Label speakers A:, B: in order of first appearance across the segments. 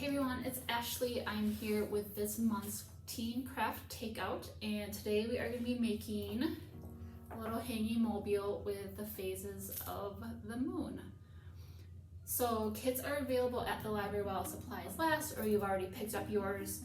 A: Hey everyone, it's Ashley. I'm here with this month's Teen Craft Takeout, and today we are going to be making a little hanging mobile with the phases of the moon. So kits are available at the library while supplies last, or you've already picked up yours.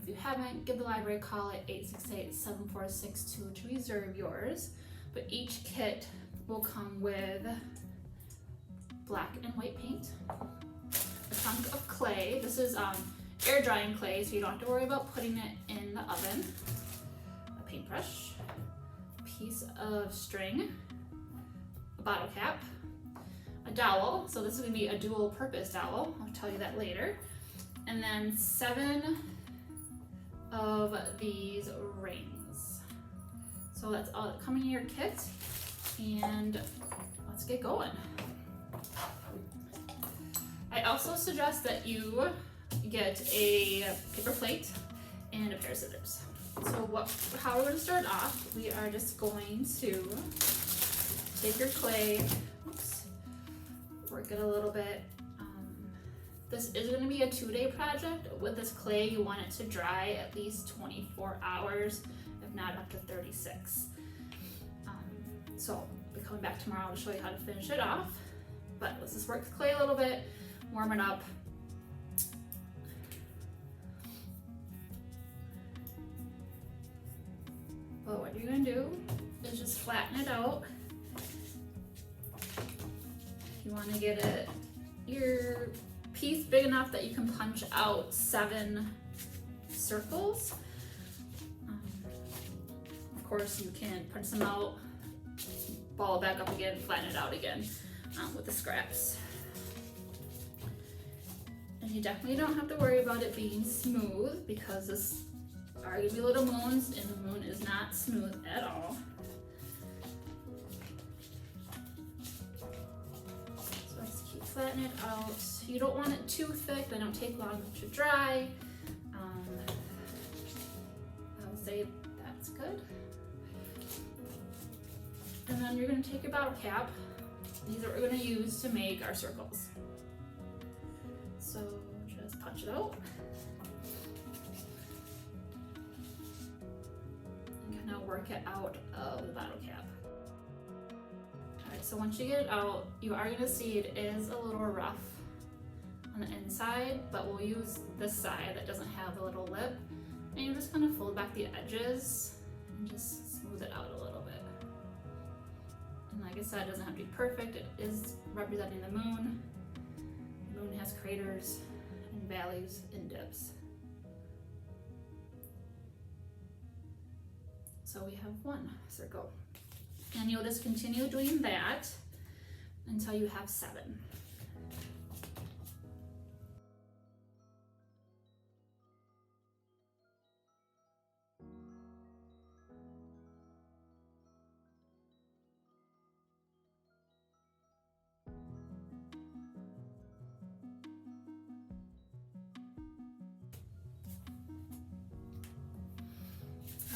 A: If you haven't, give the library a call at 868-7462 to reserve yours. But each kit will come with black and white paint, a chunk of clay. This is air drying clay, so you don't have to worry about putting it in the oven. A paintbrush, a piece of string, a bottle cap, a dowel. So this is going to be a dual purpose dowel. I'll tell you that later. And then 7 of these rings. So that's all that come in your kit, and let's get going. I also suggest that you get a paper plate and a pair of scissors. So how we're going to start off, we are just going to take your clay, work it a little bit. This is going to be a 2-day project. With this clay, you want it to dry at least 24 hours, if not up to 36. So I'll be coming back tomorrow to show you how to finish it off. But let's just work the clay a little bit, warm it up. But what you're going to do is just flatten it out. You want to get your piece big enough that you can punch out 7 circles. Of course, you can punch them out, ball it back up again, flatten it out again with the scraps. And you definitely don't have to worry about it being smooth, because this are going to be little moons, and the moon is not smooth at all. So just keep flattening it out. You don't want it too thick, they don't take long to dry. I would say that's good. And then you're going to take your bottle cap. These are what we're going to use to make our circles. So just punch it out. And kind of work it out of the bottle cap. Alright, so once you get it out, you are going to see it is a little rough on the inside, but we'll use this side that doesn't have the little lip. And you're just going to fold back the edges and just smooth it out a little bit. And like I said, it doesn't have to be perfect. It is representing the moon. The moon has craters and valleys and dips. So we have 1 circle. And you'll just continue doing that until you have 7.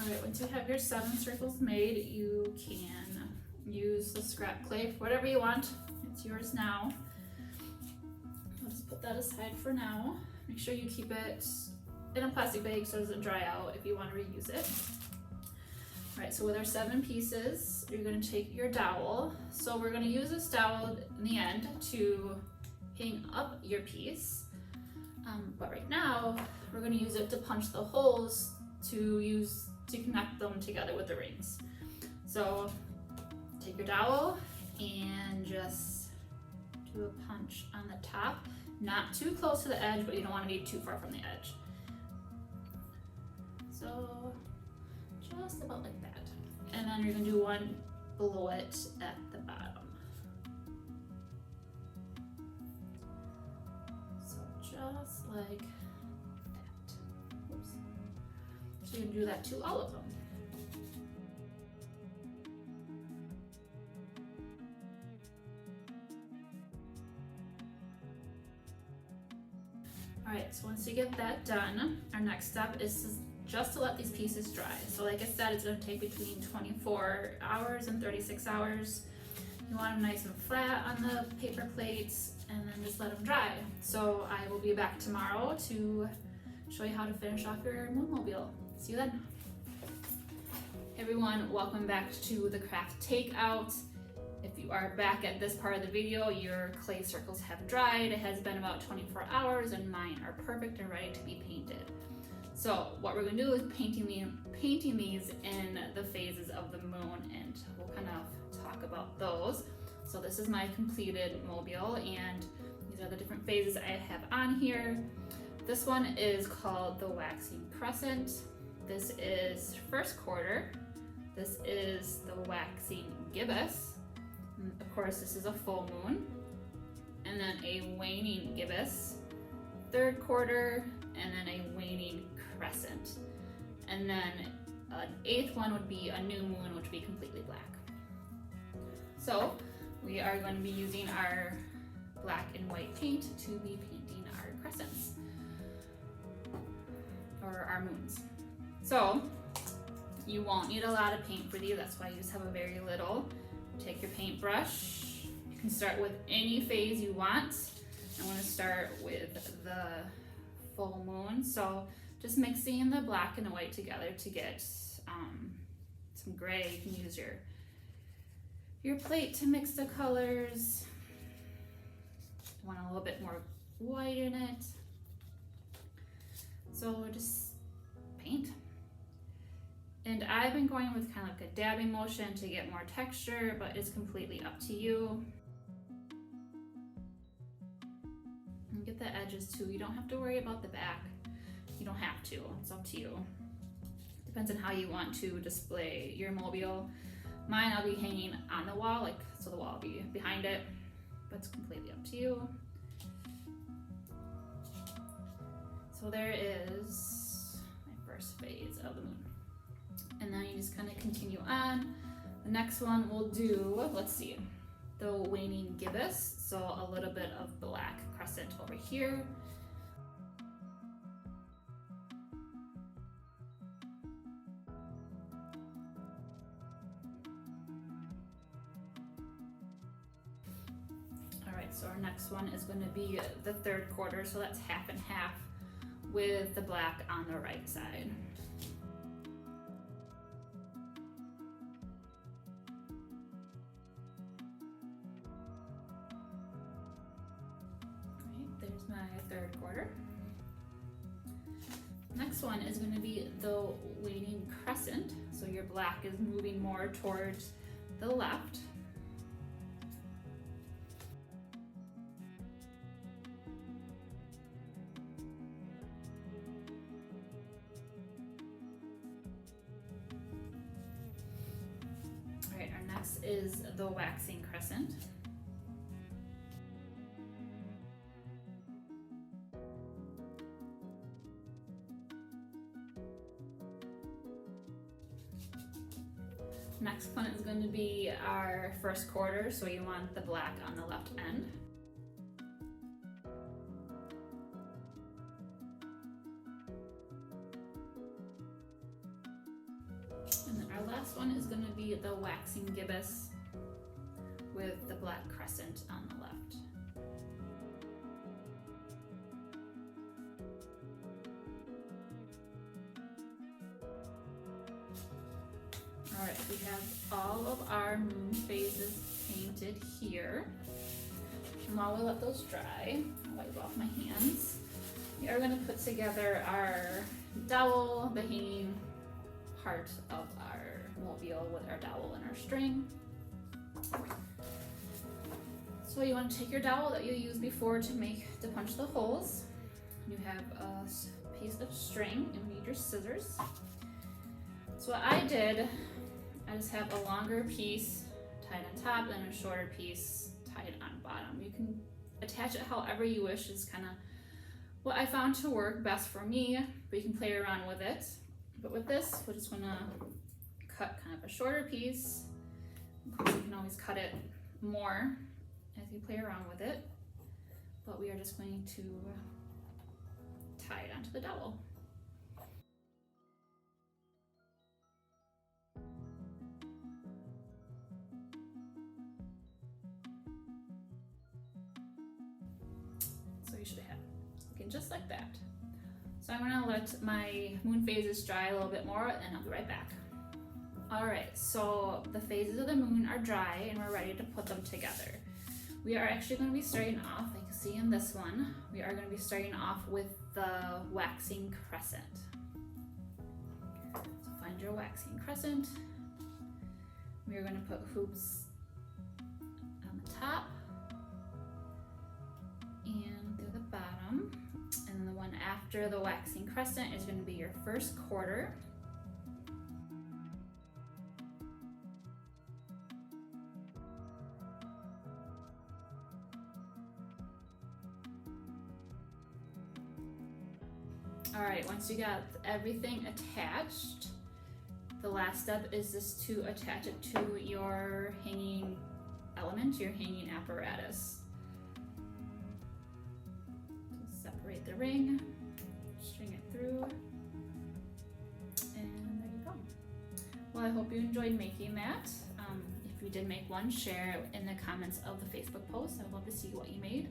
A: Alright, once you have your 7 circles made, you can use the scrap clay for whatever you want. It's yours now. I'll just put that aside for now. Make sure you keep it in a plastic bag so it doesn't dry out if you want to reuse it. Alright, so with our 7 pieces, you're going to take your dowel. So we're going to use this dowel in the end to hang up your piece. But right now, we're going to use it to punch the holes to connect them together with the rings. So take your dowel and just do a punch on the top, not too close to the edge, but you don't want to be too far from the edge. So just about like that. And then you're going to do 1 below it at the bottom. So just like that. Oops. So you can do that to all of them. Alright, so once you get that done, our next step is just to let these pieces dry. So like I said, it's going to take between 24 hours and 36 hours. You want them nice and flat on the paper plates, and then just let them dry. So I will be back tomorrow to show you how to finish off your Moonmobile. See you then. Hey everyone, welcome back to the Craft Takeout. If you are back at this part of the video, your clay circles have dried. It has been about 24 hours and mine are perfect and ready to be painted. So what we're gonna do is painting these in the phases of the moon, and we'll kind of talk about those. So this is my completed mobile, and these are the different phases I have on here. This one is called the Waxing Crescent. This is first quarter. This is the Waxing Gibbous. And of course, this is a full moon. And then a waning gibbous, third quarter, and then a waning crescent. And then an eighth one would be a new moon, which would be completely black. So we are going to be using our black and white paint to be painting our crescents, or our moons. So you won't need a lot of paint for these, that's why you just have a very little. Take your paintbrush. You can start with any phase you want. I want to start with the full moon, so just mixing the black and the white together to get some gray. You can use your plate to mix the colors. You want a little bit more white in it. So just paint. And I've been going with kind of like a dabbing motion to get more texture, but it's completely up to you. And get the edges too. You don't have to worry about the back. You don't have to, it's up to you. Depends on how you want to display your mobile. Mine I'll be hanging on the wall, like so the wall will be behind it, but it's completely up to you. So there is my first phase of the moon. And then you just kind of continue on. The next one we'll do, let's see, the waning gibbous. So a little bit of black crescent over here. All right, so our next one is going to be the third quarter. So that's half and half with the black on the right side. There's my third quarter. Next one is going to be the waning crescent. So your black is moving more towards the left. All right, our next is the waxing crescent. Next one is going to be our first quarter, so you want the black on the left end. And then our last one is going to be the waxing gibbous with the black crescent on the left. All right, we have all of our moon phases painted here. And while we let those dry, I'll wipe off my hands. We are going to put together our dowel, the hanging part of our mobile with our dowel and our string. So you want to take your dowel that you used before to punch the holes. You have a piece of string and you need your scissors. So what I did, I just have a longer piece tied on top and a shorter piece tied on bottom. You can attach it however you wish. It's kind of what I found to work best for me, but you can play around with it. But with this, we're just gonna cut kind of a shorter piece. Of course, you can always cut it more as you play around with it, but we are just going to tie it onto the dowel. just like that. So I'm gonna let my moon phases dry a little bit more and I'll be right back. Alright, so the phases of the moon are dry and we're ready to put them together. We are actually going to be starting off, like you see in this one, we are going to be starting off with the waxing crescent. So find your waxing crescent. We are going to put hoops on the top and through the bottom. And then the one after the waxing crescent is going to be your first quarter. Alright, once you got everything attached, the last step is just to attach it to your hanging element, your hanging apparatus. So separate the ring, string it through, and there you go. Well, I hope you enjoyed making that. If you did make one, share it in the comments of the Facebook post. I would love to see what you made.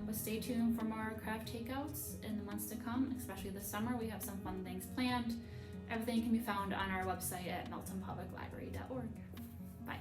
A: But stay tuned for more craft takeouts in the months to come, especially this summer. We have some fun things planned. Everything can be found on our website at meltonpubliclibrary.org. Bye.